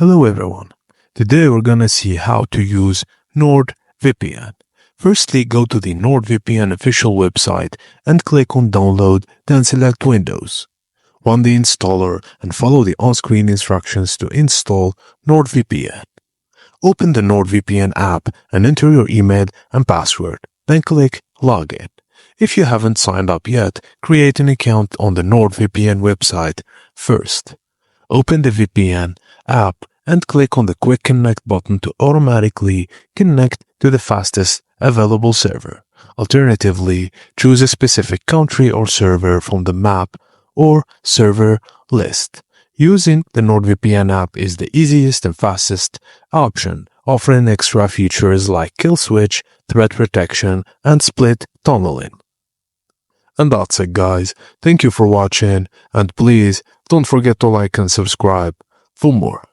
Hello everyone. Today we're gonna see how to use NordVPN. Firstly, go to the NordVPN official website and click on Download, then select Windows. Run the installer and follow the on-screen instructions to install NordVPN. Open the NordVPN app and enter your email and password, then click Login. If you haven't signed up yet, create an account on the NordVPN website first. Open the VPN app and click on the Quick Connect button to automatically connect to the fastest available server. Alternatively, choose a specific country or server from the map or server list. Using the NordVPN app is the easiest and fastest option, offering extra features like kill switch, threat protection, and split tunneling. And that's it, guys. Thank you for watching, and please don't forget to like and subscribe for more.